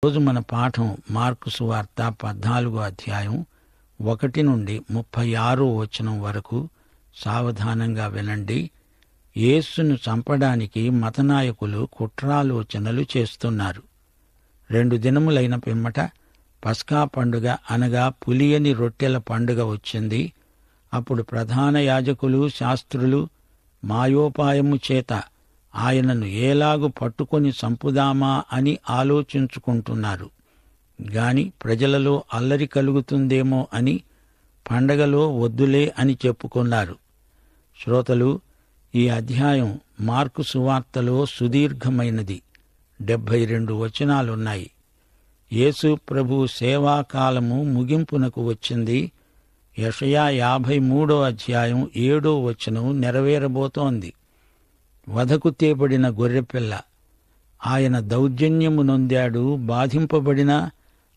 రోజు మన పాఠం మార్కు సువార్త 14వ అధ్యాయం 1 నుండి 36వ వచనం వరకు. సావధానంగా వినండి. యేసును చంపడానికి మతనాయకులు కుట్రాలోచనలు చేస్తున్నారు. 2 దినములైన పిమ్మట పస్కా పండుగ అనగా పులియని రొట్టెల పండుగ వచ్చింది. అప్పుడు ప్రధాన యాజకులు, శాస్త్రులు మాయోపాయము చేత ఆయనను ఏలాగు పట్టుకొని చంపుదామా అని ఆలోచించుకుంటున్నారు. గాని ప్రజలలో అల్లరి కలుగుతుందేమో అని పండగలో వద్దులే అని చెప్పుకున్నారు. శ్రోతలు, ఈ అధ్యాయం మార్కు సువార్తలో సుదీర్ఘమైనది. 72 వచనాలున్నాయి. యేసు ప్రభు సేవాకాలము ముగింపునకు వచ్చింది. యెషయా 53వ అధ్యాయం 7వ వచనం నెరవేరబోతోంది. వధకు తేబడిన గొర్రెపిల్ల. ఆయన దౌర్జన్యము నొందాడు, బాధింపబడినా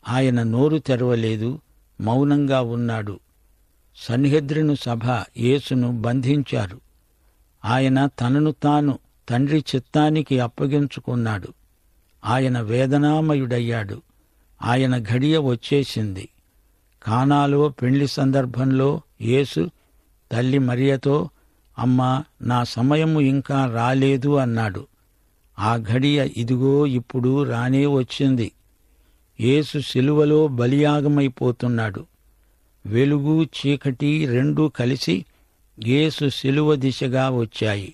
ఆయన నోరు తెరవలేదు, మౌనంగా ఉన్నాడు. సన్హెద్రిను సభ యేసును బంధించారు. ఆయన తనను తాను తండ్రి చిత్తానికి అప్పగించుకున్నాడు. ఆయన వేదనామయుడయ్యాడు. ఆయన ఘడియ వచ్చేసింది. కానాలో పెండ్లి సందర్భంలో యేసు తల్లి మరియతో, అమ్మా, నా సమయము ఇంకా రాలేదు అన్నాడు. ఆ ఘడియ ఇదిగో ఇప్పుడు రానే వచ్చింది. యేసు శిలువలో బలియాగమైపోతున్నాడు. వెలుగు, చీకటి రెండూ కలిసి యేసు శిలువ దిశగా వచ్చాయి.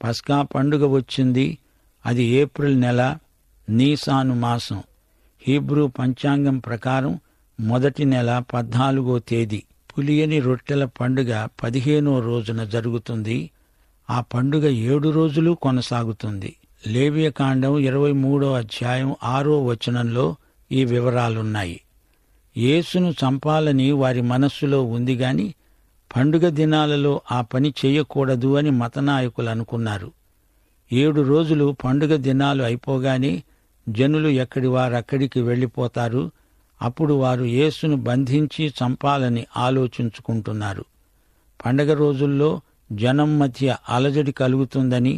పస్కా పండుగ వచ్చింది. అది ఏప్రిల్ నెల, నీసాను మాసం. హీబ్రూ పంచాంగం ప్రకారం మొదటి నెల 14వ తేదీ. పులియని రొట్టెల పండుగ 15వ రోజున జరుగుతుంది. ఆ పండుగ 7 రోజులు కొనసాగుతుంది. లేవియకాండం 23వ అధ్యాయం 6వ వచనంలో ఈ వివరాలున్నాయి. యేసును చంపాలని వారి మనస్సులో ఉంది గాని పండుగ దినాలలో ఆ పని చెయ్యకూడదు అని మతనాయకులు అనుకున్నారు. 7 రోజులు పండుగ దినాలు అయిపోగానే జనులు ఎక్కడి వారక్కడికి వెళ్లిపోతారు. అప్పుడు వారు యేసును బంధించి చంపాలని ఆలోచించుకుంటున్నారు. పండగ రోజుల్లో జనం మధ్య అలజడి కలుగుతుందని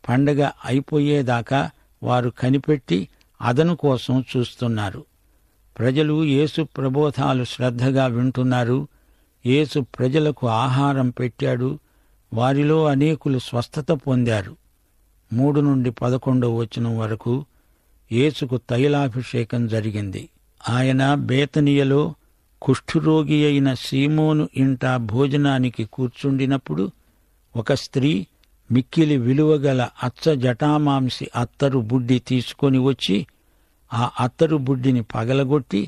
పండగ అయిపోయేదాకా వారు కనిపెట్టి అదను కోసం చూస్తున్నారు. ప్రజలు యేసు ప్రబోధాలు శ్రద్ధగా వింటున్నారు. యేసు ప్రజలకు ఆహారం పెట్టాడు. వారిలో అనేకులు స్వస్థత పొందారు. 3 నుండి 11వ వచనం వరకు యేసుకు తైలాభిషేకం జరిగింది. ఆయన బేతనియలో కుష్ఠురోగి అయిన సీమోను ఇంట భోజనానికి కూర్చుండినప్పుడు ఒక స్త్రీ మిక్కిలి విలువగల అచ్చ జటామాంసి అత్తరు బుడ్డి తీసుకొని వచ్చి ఆ అత్తరు బుడ్డిని పగలగొట్టి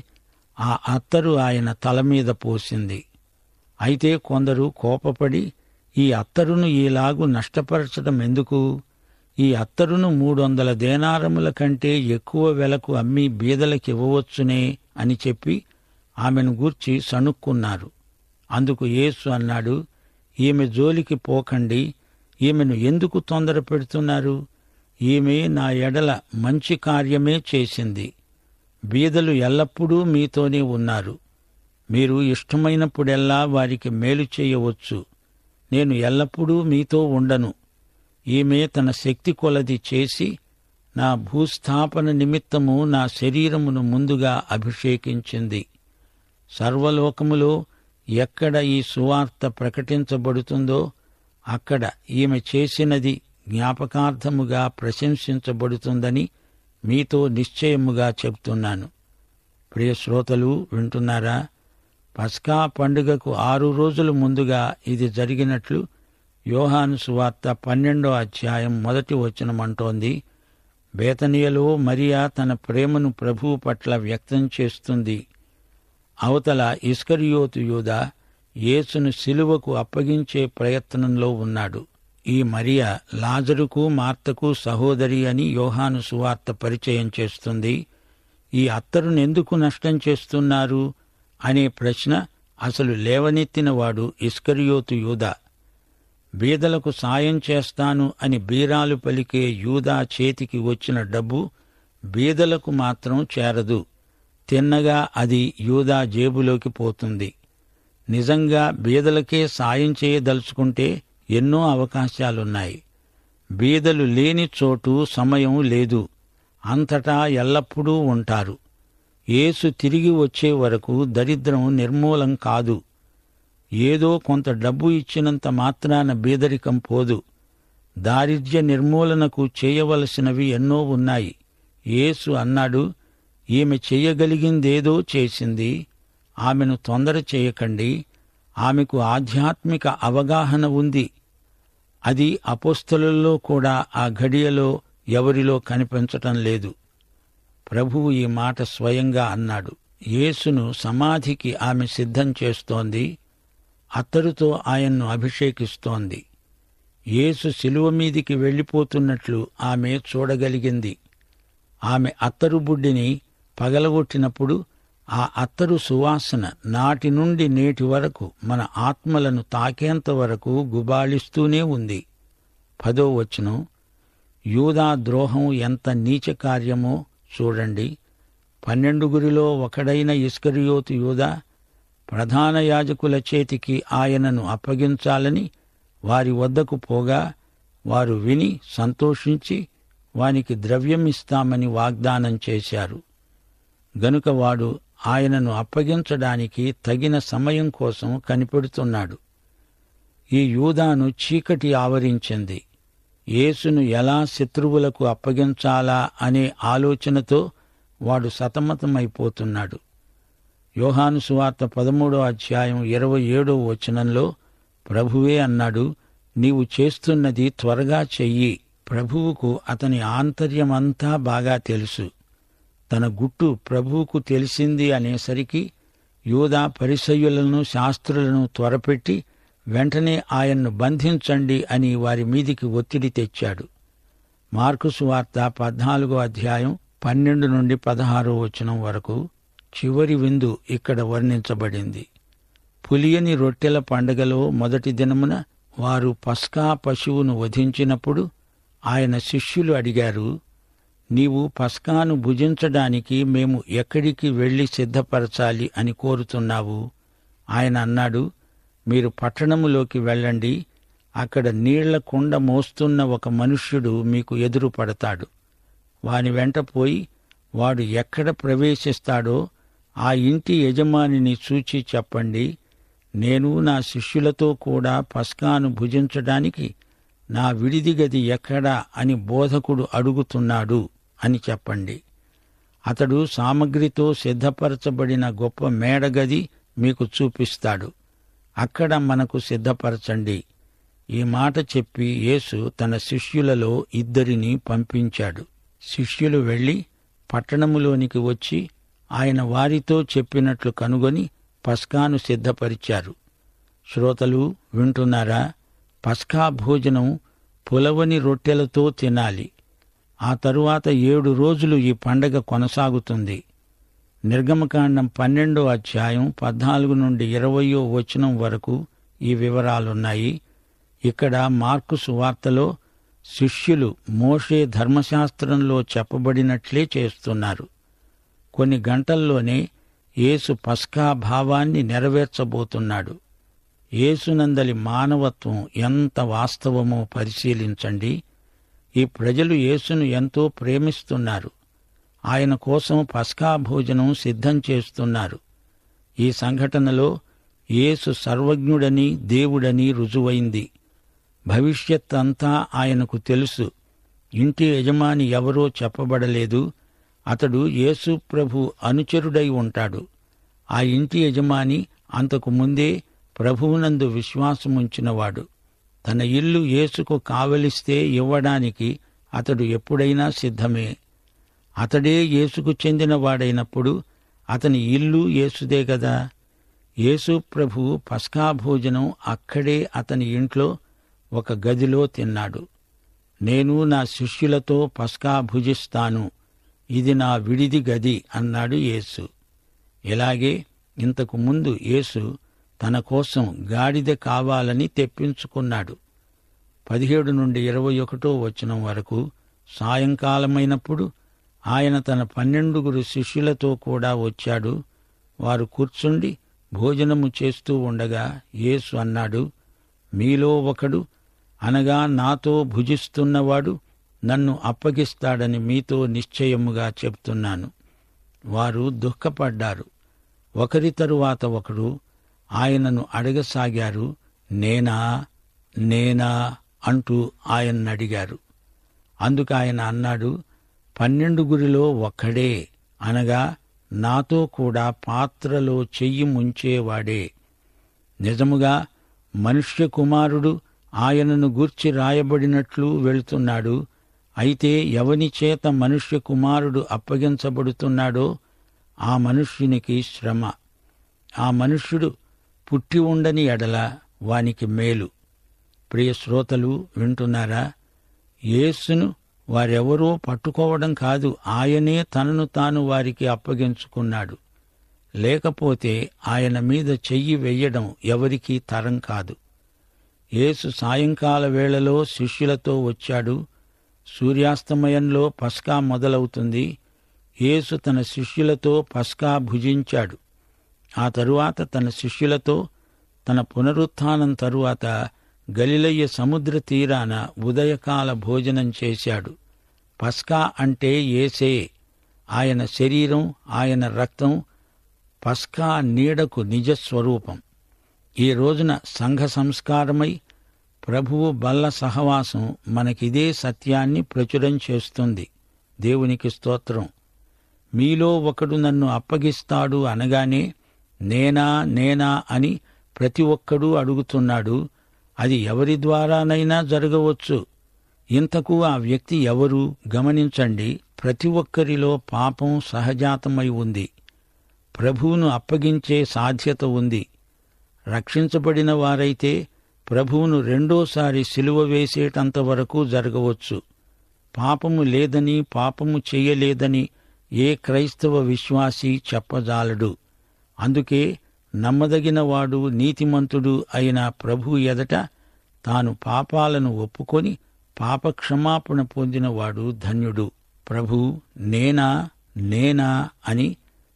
ఆ అత్తరు ఆయన తల మీద పోసింది. అయితే కొందరు కోపపడి, ఈ అత్తరును ఈలాగు నష్టపరచడం ఎందుకు? ఈ అత్తరును 300 దేనారముల కంటే ఎక్కువ వెలకు అమ్మి బీదలకివ్వవచ్చునే అని చెప్పి ఆమెను గూర్చి సణుక్కున్నారు. అందుకు యేసు అన్నాడు, ఈమె జోలికి పోకండి. ఈమెను ఎందుకు తొందర పెడుతున్నారు? ఈమె నా ఎడల మంచి కార్యమే చేసింది. బీదలు ఎల్లప్పుడూ మీతోనే ఉన్నారు. మీరు ఇష్టమైనప్పుడెల్లా వారికి మేలు చేయవచ్చు. నేను ఎల్లప్పుడూ మీతో ఉండను. ఈమె తన శక్తి కొలది చేసి నా భూస్థాపన నిమిత్తము నా శరీరమును ముందుగా అభిషేకించింది. సర్వలోకములో ఎక్కడ ఈ సువార్త ప్రకటించబడుతుందో అక్కడ ఈమె చేసినది జ్ఞాపకార్థముగా ప్రశంసించబడుతుందని మీతో నిశ్చయముగా చెప్తున్నాను. ప్రియ శ్రోతలు, వింటున్నారా? పస్కా పండుగకు 6 రోజుల ముందుగా ఇది జరిగినట్లు యోహాను సువార్త 12వ అధ్యాయం 1వ వచనం అంటోంది. బేతనియలో మరియా తన ప్రేమను ప్రభువు పట్ల వ్యక్తం చేస్తుంది. అవతల ఇస్కరియోతు యూదా యేసును సిలువకు అప్పగించే ప్రయత్నంలో ఉన్నాడు. ఈ మరియా లాజరుకు, మార్తకు సహోదరి అని యోహాను సువార్త పరిచయం చేస్తుంది. ఈ అత్తరునెందుకు నష్టం చేస్తున్నారు అనే ప్రశ్న అసలు లేవనెత్తినవాడు ఇస్కరియోతు యూదా. బీదలకు సాయం చేస్తాను అని బీరాలు పలికే యూదా చేతికి వచ్చిన డబ్బు బీదలకు మాత్రం చేరదు. తిన్నగా అది యూదా జేబులోకి పోతుంది. నిజంగా బీదలకే సాయం చేయదలుచుకుంటే ఎన్నో అవకాశాలున్నాయి. బీదలు లేని చోటు సమయం లేదు. అంతటా ఎల్లప్పుడూ ఉంటారు. యేసు తిరిగి వచ్చే వరకు దరిద్రం నిర్మూలం కాదు. ఏదో కొంత డబ్బు ఇచ్చినంత మాత్రాన బీదరికం పోదు. దారిద్ర్య నిర్మూలనకు చేయవలసినవి ఎన్నో ఉన్నాయి. యేసు అన్నాడు, ఈమె చెయ్యగలిగిందేదో చేసింది, ఆమెను తొందర చేయకండి. ఆమెకు ఆధ్యాత్మిక అవగాహన ఉంది. అది అపోస్తలుల్లో కూడా ఆ ఘడియలో ఎవరిలో కనిపించటం లేదు. ప్రభువు ఈ మాట స్వయంగా అన్నాడు. యేసును సమాధికి ఆమె సిద్ధం చేస్తోంది. అత్తరుతో ఆయన్ను అభిషేకిస్తోంది. యేసు శిలువ మీదికి వెళ్లిపోతున్నట్లు ఆమె చూడగలిగింది. ఆమె అత్తరు బుడ్డిని పగలగొట్టినప్పుడు ఆ అత్తరు సువాసన నాటి నుండి నేటి వరకు మన ఆత్మలను తాకేంత వరకు గుబాళిస్తూనే ఉంది. 10వ వచనం, యూదా ద్రోహం ఎంత నీచ కార్యమో చూడండి. 12 ఒకడైన ఇస్కరియోతు యూదా ప్రధాన యాజకుల చేతికి ఆయనను అప్పగించాలని వారి వద్దకు పోగా వారు విని సంతోషించి వానికి ద్రవ్యమిస్తామని వాగ్దానం చేశారు. గనుక వాడు ఆయనను అప్పగించడానికి తగిన సమయం కోసం కనిపెడుతున్నాడు. ఈ యూదాను చీకటి ఆవరించింది. యేసును ఎలా శత్రువులకు అప్పగించాలా అనే ఆలోచనతో వాడు సతమతమైపోతున్నాడు. యోహాను సువార్త 13వ అధ్యాయం 27వ వచనంలో ప్రభువే అన్నాడు, నీవు చేస్తున్నది త్వరగా చెయ్యి. ప్రభువుకు అతని ఆంతర్యమంతా బాగా తెలుసు. తన గుట్టు ప్రభువుకు తెలిసింది అనేసరికి యూదా పరిసయ్యులను శాస్త్రులను త్వరపెట్టి వెంటనే ఆయన్ను బంధించండి అని వారి మీదికి ఒత్తిడి తెచ్చాడు. మార్కు సువార్త 14వ అధ్యాయం 12 నుండి 16వ వచనం వరకు చివరి విందు ఇక్కడ వర్ణించబడింది. పులియని రొట్టెల పండగలో మొదటి దినమున వారు పస్కా పశువును వధించినప్పుడు ఆయన శిష్యులు అడిగారు, నీవు పస్కాను భుజించడానికి మేము ఎక్కడికి వెళ్లి సిద్ధపరచాలి అని కోరుతున్నావు? ఆయన అన్నాడు, మీరు పట్టణములోకి వెళ్ళండి. అక్కడ నీళ్ల కుండ మోస్తున్న ఒక మనుష్యుడు మీకు ఎదురు పడతాడు. వాని వెంట పోయి వాడు ఎక్కడ ప్రవేశిస్తాడో ఆ ఇంటి యజమానిని చూచి చెప్పండి, నేను నా శిష్యులతో కూడా పస్కాను భుజించడానికి నా విడిది గది ఎక్కడా అని బోధకుడు అడుగుతున్నాడు అని చెప్పండి. అతడు సామగ్రితో సిద్ధపరచబడిన గొప్ప మేడగది మీకు చూపిస్తాడు. అక్కడ మనకు సిద్ధపరచండి. ఈ మాట చెప్పి యేసు తన శిష్యులలో 2 పంపించాడు. శిష్యులు వెళ్లి పట్టణములోనికి వచ్చి ఆయన వారితో చెప్పినట్లు కనుగొని పస్కాను సిద్ధపరిచారు. శ్రోతలు వింటున్నారా? పస్కా భోజనం పులవని రొట్టెలతో తినాలి. ఆ తరువాత 7 రోజులు ఈ పండగ కొనసాగుతుంది. నిర్గమకాండం 12వ అధ్యాయం 14 నుండి 20వ వచనం వరకు ఈ వివరాలున్నాయి. ఇక్కడ మార్కు సువార్తలో శిష్యులు మోషే ధర్మశాస్త్రంలో చెప్పబడినట్లే చేస్తున్నారు. కొన్ని గంటల్లోనే యేసు పస్కా భావాన్ని నెరవేర్చబోతున్నాడు. యేసునందలి మానవత్వం ఎంత వాస్తవమో పరిశీలించండి. ఈ ప్రజలు యేసును ఎంతో ప్రేమిస్తున్నారు. ఆయన కోసం పస్కా భోజనం సిద్ధం చేస్తున్నారు. ఈ సంఘటనలో యేసు సర్వజ్ఞుడని దేవుడని రుజువైంది. భవిష్యత్తంతా ఆయనకు తెలుసు. ఇంటి యజమాని ఎవరో చెప్పబడలేదు. అతడు యేసు ప్రభు అనుచరుడై ఉంటాడు. ఆ ఇంటి యజమాని అంతకు ముందే ప్రభువునందు విశ్వాసముంచినవాడు. తన ఇల్లు యేసుకు కావలిస్తే ఇవ్వడానికి అతడు ఎప్పుడైనా సిద్ధమే. అతడే యేసుకు చెందినవాడైనప్పుడు అతని ఇల్లు యేసుదే గదా. యేసు ప్రభు పస్కా భోజనం అక్కడే అతని ఇంట్లో ఒక గదిలో తిన్నాడు. నేను నా శిష్యులతో పస్కా భుజిస్తాను, ఇది నా విడిది గది అన్నాడు యేసు. ఇలాగే ఇంతకు ముందు యేసు తన కోసం గాడిద కావాలని తెప్పించుకున్నాడు. 17 నుండి 21వ వచనం వరకు సాయంకాలమైనప్పుడు ఆయన తన 12 శిష్యులతో కూడా వచ్చాడు. వారు కూర్చుండి భోజనము చేస్తూ ఉండగా యేసు అన్నాడు, మీలో ఒకడు, అనగా నాతో భుజిస్తున్నవాడు నన్ను అప్పగిస్తాడని మీతో నిశ్చయముగా చెప్తున్నాను. వారు దుఃఖపడ్డారు. ఒకరి తరువాత ఒకరు ఆయనను అడగసాగారు, నేనా నేనా అంటూ ఆయన్నడిగారు. అందుకాయన అన్నాడు, 12 ఒక్కడే, అనగా నాతో కూడా పాత్రలో చెయ్యి ముంచేవాడే. నిజముగా మనుష్య కుమారుడు ఆయనను గూర్చి రాయబడినట్లు వెళుతున్నాడు. అయితే ఎవని చేత మనుష్య కుమారుడు అప్పగించబడుతున్నాడో ఆ మనుష్యునికి శ్రమ. ఆ మనుష్యుడు పుట్టి ఉండని ఎడల వానికి మేలు. ప్రియ శ్రోతలు వింటున్నారా? యేసును వారెవరో పట్టుకోవడం కాదు, ఆయనే తనను తాను వారికి అప్పగించుకున్నాడు. లేకపోతే ఆయన మీద చెయ్యి వెయ్యడం ఎవరికీ తరం కాదు. యేసు సాయంకాల వేళలో శిష్యులతో వచ్చాడు. సూర్యాస్తమయంలో పస్కా మొదలవుతుంది. యేసు తన శిష్యులతో పస్కా భుజించాడు. ఆ తరువాత తన శిష్యులతో తన పునరుత్థానం తరువాత గలిలయ సముద్ర తీరాన ఉదయకాల భోజనం చేశాడు. పస్కా అంటే యేసే. ఆయన శరీరం, ఆయన రక్తం పస్కా నీడకు నిజస్వరూపం. ఈ రోజున సంఘ సంస్కారమై ప్రభువు బల్ల సహవాసం మనకిదే సత్యాన్ని ప్రచురం చేస్తుంది. దేవునికి స్తోత్రం. మీలో ఒకడు నన్ను అప్పగిస్తాడు అనగానే నేనా నేనా అని ప్రతి ఒక్కడూ అడుగుతున్నాడు. అది ఎవరి ద్వారానైనా జరగవచ్చు. ఇంతకు ఆ వ్యక్తి ఎవరు? గమనించండి. ప్రతి ఒక్కరిలో పాపం సహజాతమై ఉంది. ప్రభువును అప్పగించే సాధ్యత ఉంది. రక్షించబడిన వారైతే ప్రభువును రెండోసారి సిలువ వేసేటంత వరకు జరగవచ్చు. పాపము లేదని, పాపము చెయ్యలేదని ఏ క్రైస్తవ విశ్వాసీ చెప్పజాలడు. అందుకే నమ్మదగినవాడు, నీతిమంతుడు అయిన ప్రభు ఎదట తాను పాపాలను ఒప్పుకొని పాపక్షమాపణ పొందినవాడు ధన్యుడు. ప్రభూ, నేనా నేనా అని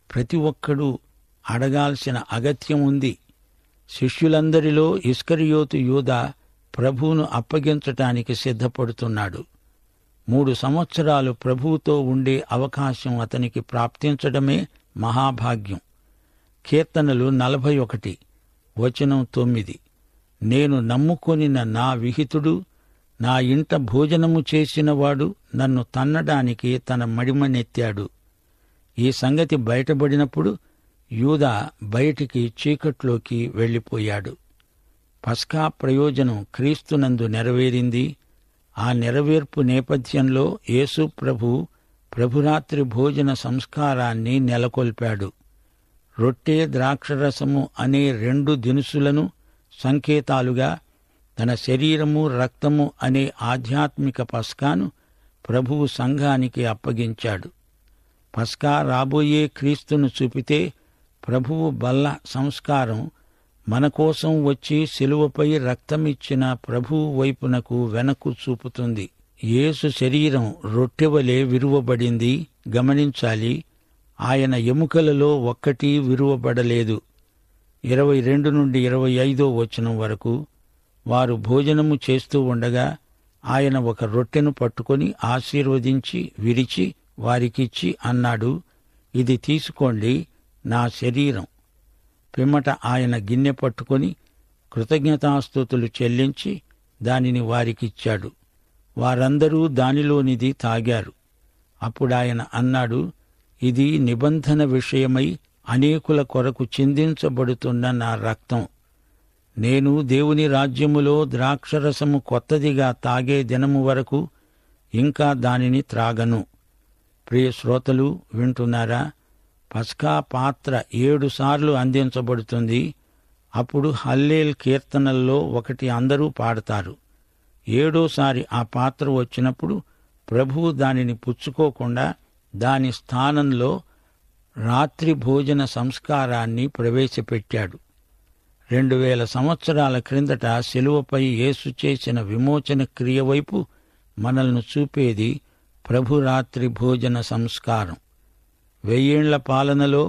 ప్రతి ఒక్కడూ అడగాల్సిన అగత్యం ఉంది. శిష్యులందరిలో ఇస్కరియోతు యూదా ప్రభువును అప్పగించటానికి సిద్ధపడుతున్నాడు. 3 సంవత్సరాలు ప్రభువుతో ఉండే అవకాశం అతనికి ప్రాప్తించడమే మహాభాగ్యం. కీర్తనలు 41 వచనం 9. నేను నమ్ముకొనిన నా విహితుడు, నా ఇంట భోజనము చేసినవాడు నన్ను తన్నడానికి తన మడిమనెత్తాడు. ఈ సంగతి బయటపడినప్పుడు యూదా బయటికి చీకట్లోకి వెళ్లిపోయాడు. పస్కా ప్రయోజనం క్రీస్తునందు నెరవేరింది. ఆ నెరవేర్పు నేపథ్యంలో యేసు ప్రభురాత్రి భోజన సంస్కారాన్ని నెలకొల్పాడు. రొట్టె, ద్రాక్షరసము అనే 2 దినుసులను సంకేతాలుగా తన శరీరము, రక్తము అనే ఆధ్యాత్మిక పస్కాను ప్రభువు సంఘానికి అప్పగించాడు. పస్కా రాబోయే క్రీస్తును చూపితే ప్రభువు బల్ల సంస్కారం మన కోసం వచ్చి శిలువపై రక్తమిచ్చిన ప్రభువు వైపునకు వెనక్కు చూపుతుంది. యేసు శరీరం రొట్టెవలే విరువబడింది. గమనించాలి, ఆయన ఎముకలలో ఒక్కటీ విరువబడలేదు. 22 నుండి 25 వచనం వరకు వారు భోజనము చేస్తూ ఉండగా ఆయన ఒక రొట్టెను పట్టుకొని ఆశీర్వదించి విరిచి వారికిచ్చి అన్నాడు, ఇది తీసుకోండి, నా శరీరం. పిమ్మట ఆయన గిన్నె పట్టుకొని కృతజ్ఞతాస్తుతులు చెల్లించి దానిని వారికిచ్చాడు. వారందరూ దానిలోనిది తాగారు. అప్పుడాయన అన్నాడు, ఇది నిబంధన విషయమై అనేకుల కొరకు చిందించబడుతున్న నా రక్తం. నేను దేవుని రాజ్యములో ద్రాక్షరసము కొత్తదిగా తాగే దినము వరకు ఇంకా దానిని త్రాగను. ప్రియ శ్రోతలు వింటున్నారా? పస్కా పాత్ర 7 సార్లు అందించబడుతుంది. అప్పుడు హల్లేల్ కీర్తనల్లో ఒకటి అందరూ పాడతారు. 7వసారి ఆ పాత్ర వచ్చినప్పుడు ప్రభువు దానిని పుచ్చుకోకుండా దాని స్థానంలో రాత్రి భోజన సంస్కారాన్ని ప్రవేశపెట్టాడు. 2000 సంవత్సరాల క్రిందట శిలువపై యేసు చేసిన విమోచన క్రియ వైపు మనల్ని చూపేది ప్రభురాత్రి భోజన సంస్కారం. 1000 ఏళ్ల పాలనలో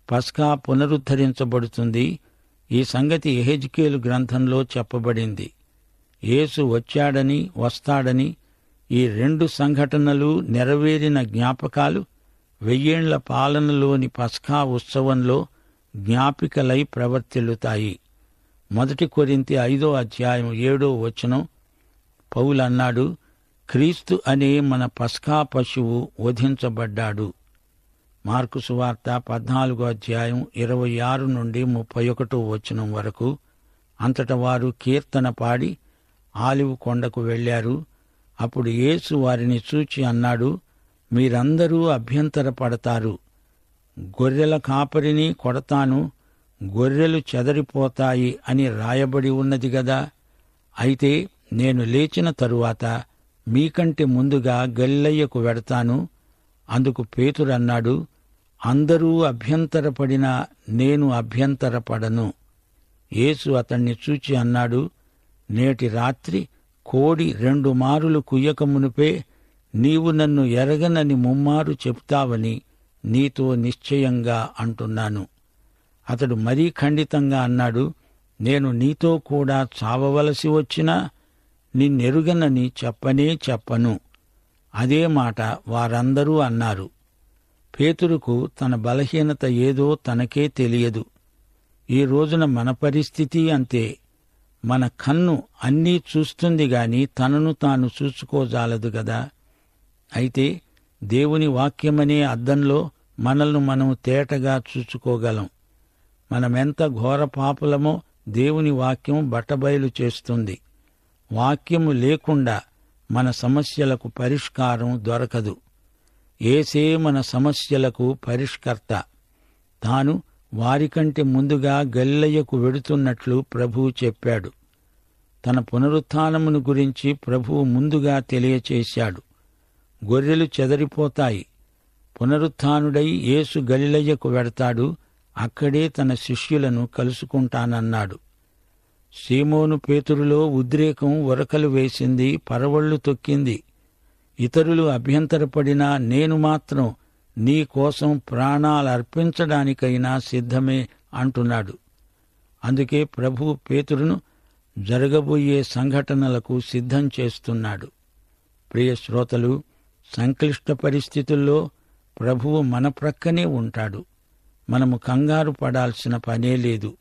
పస్కా పునరుద్ధరించబడుతుంది. ఈ సంగతి యెహెజ్కేలు గ్రంథంలో చెప్పబడింది. యేసు వచ్చాడని, వస్తాడని ఈ 2 సంఘటనలు నెరవేరిన జ్ఞాపకాలు వెయ్యేండ్ల పాలనలోని పస్కా ఉత్సవంలో జ్ఞాపికలై ప్రవర్తిల్లుతాయి. 1 కొరింథీ 5:7 పౌలన్నాడు, క్రీస్తు అనే మన పస్కా పశువు వధించబడ్డాడు. మార్కు సువార్త 14:26-31 వరకు. అంతట వారు కీర్తన పాడి ఆలివ్ కొండకు వెళ్లారు. అప్పుడు యేసు వారిని చూచి అన్నాడు, మీరందరూ అభ్యంతరపడతారు. గొర్రెల కాపరిని కొడతాను, గొర్రెలు చెదరిపోతాయి అని రాయబడి ఉన్నది గదా. అయితే నేను లేచిన తరువాత మీకంటే ముందుగా గలిలయకు వెడతాను. అందుకు పేతురన్నాడు, అందరూ అభ్యంతరపడినా నేను అభ్యంతరపడను. యేసు అతణ్ణి చూచి అన్నాడు, నేటి రాత్రి కోడి 2 మారులు కుయ్యక మునుపే నీవు నన్ను ఎరగనని ముమ్మారు చెప్తావని నీతో నిశ్చయంగా అంటున్నాను. అతడు మరీ ఖండితంగా అన్నాడు, నేను నీతో కూడా చావవలసి వచ్చినా నిన్నెరుగనని చెప్పనే చెప్పను. అదే మాట వారందరూ అన్నారు. పేతురుకు తన బలహీనత ఏదో తనకే తెలియదు. ఈ రోజున మన పరిస్థితి అంతే. మన కన్ను అన్నీ చూస్తుంది గాని తనను తాను చూసుకోజాలదు గదా. అయితే దేవుని వాక్యమనే అద్దంలో మనల్ని మనం తేటగా చూసుకోగలం. మనమెంత ఘోర పాపులమో దేవుని వాక్యం బట్టబయలు చేస్తుంది. వాక్యము లేకుండా మన సమస్యలకు పరిష్కారం దొరకదు. యేసే మన సమస్యలకు పరిష్కర్త. తాను వారికంటే ముందుగా గలిలయకు వెడుతున్నట్లు ప్రభువు చెప్పాడు. తన పునరుత్థానమును గురించి ప్రభువు ముందుగా తెలియచేశాడు. గొర్రెలు చెదరిపోతాయి. పునరుత్థానుడై యేసు గలిలయకు వెడతాడు. అక్కడే తన శిష్యులను కలుసుకుంటానన్నాడు. సీమోను పేతురులో ఉద్రేకం ఉరకలు వేసింది, పరవళ్లు తొక్కింది. ఇతరులు అభ్యంతరపడినా నేను మాత్రం నీ కోసం ప్రాణాలర్పించడానికైనా సిద్ధమే అంటున్నాడు. అందుకే ప్రభువు పేతురును జరగబోయే సంఘటనలకు సిద్ధం చేస్తున్నాడు. ప్రియ శ్రోతలు, సంక్లిష్ట పరిస్థితుల్లో ప్రభువు మన ప్రక్కనే ఉంటాడు. మనము కంగారు పడాల్సిన పనే లేదు.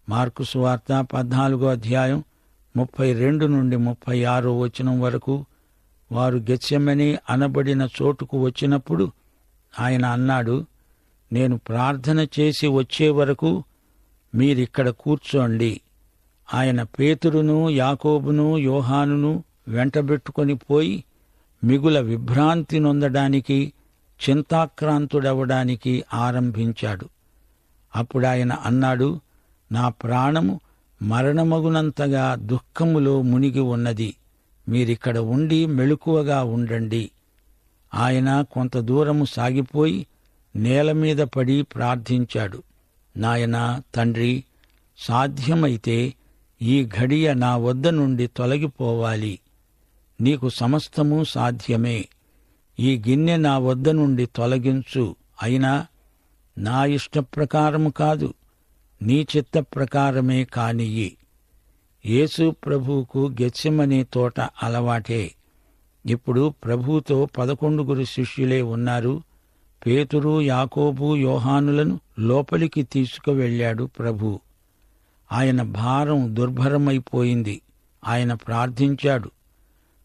మార్కు సువార్త 14:32-36 వరకు. వారు గెత్సెమనే అనబడిన చోటుకు వచ్చినప్పుడు ఆయన అన్నాడు, నేను ప్రార్థన చేసి వచ్చే వరకు మీరిక్కడ కూర్చోండి. ఆయన పేతురును, యాకోబును, యోహానును వెంటబెట్టుకొని పోయి మిగుల విభ్రాంతి నొందడానికి, చింతాక్రాంతుడవడానికి ఆరంభించాడు. అప్పుడాయన అన్నాడు, నా ప్రాణము మరణమగునంతగా దుఃఖములో మునిగి ఉన్నది. మీరిక్కడ ఉండి మెలకువగా ఉండండి. ఆయన కొంత దూరము సాగిపోయి నేలమీద పడి ప్రార్థించాడు. నాయనా, తండ్రి, సాధ్యమైతే ఈ ఘడియ నా వద్ద నుండి తొలగిపోవాలి. నీకు సమస్తము సాధ్యమే. ఈ గిన్నె నా వద్ద నుండి తొలగించు. అయినా నా ఇష్టప్రకారము కాదు, నీ చిత్త ప్రకారమే కానియ్యి. యేసు ప్రభువుకు గెత్సెమనే తోట అలవాటే. ఇప్పుడు ప్రభువుతో 11 శిష్యులే ఉన్నారు. పేతురు, యాకోబు, యోహానులను లోపలికి తీసుకువెళ్ళాడు ప్రభు. ఆయన భారం దుర్భరమైపోయింది. ఆయన ప్రార్థించాడు.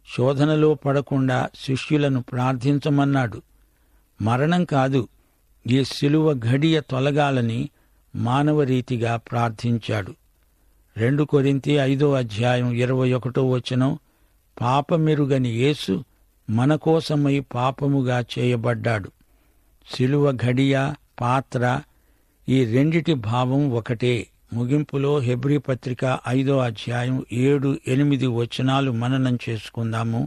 శోధనలో పడకుండా శిష్యులను ప్రార్థించమన్నాడు. మరణం కాదు, ఈ శిలువ ఘడియ తొలగాలని మానవరీతిగా ప్రార్థించాడు. 2 కొరింథీ 5:21 పాపమెరుగని యేసు మన కోసమై పాపముగా చేయబడ్డాడు. శిలువ ఘడియ, పాత్ర, ఈ రెండిటి భావం ఒకటే. ముగింపులో హెబ్రీ పత్రిక 5:7-8 మననం చేసుకుందాము.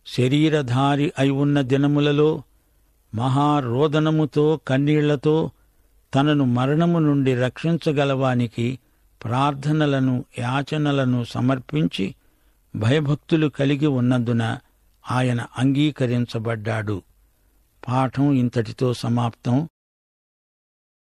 శరీరధారి అయి ఉన్న దినములలో మహారోదనముతో, కన్నీళ్లతో తనను మరణము నుండి రక్షించగలవానికి ప్రార్థనలను, యాచనలను సమర్పించి భయభక్తులు కలిగి ఉన్నందున ఆయన అంగీకరించబడ్డాడు. పాఠం ఇంతటితో సమాప్తం.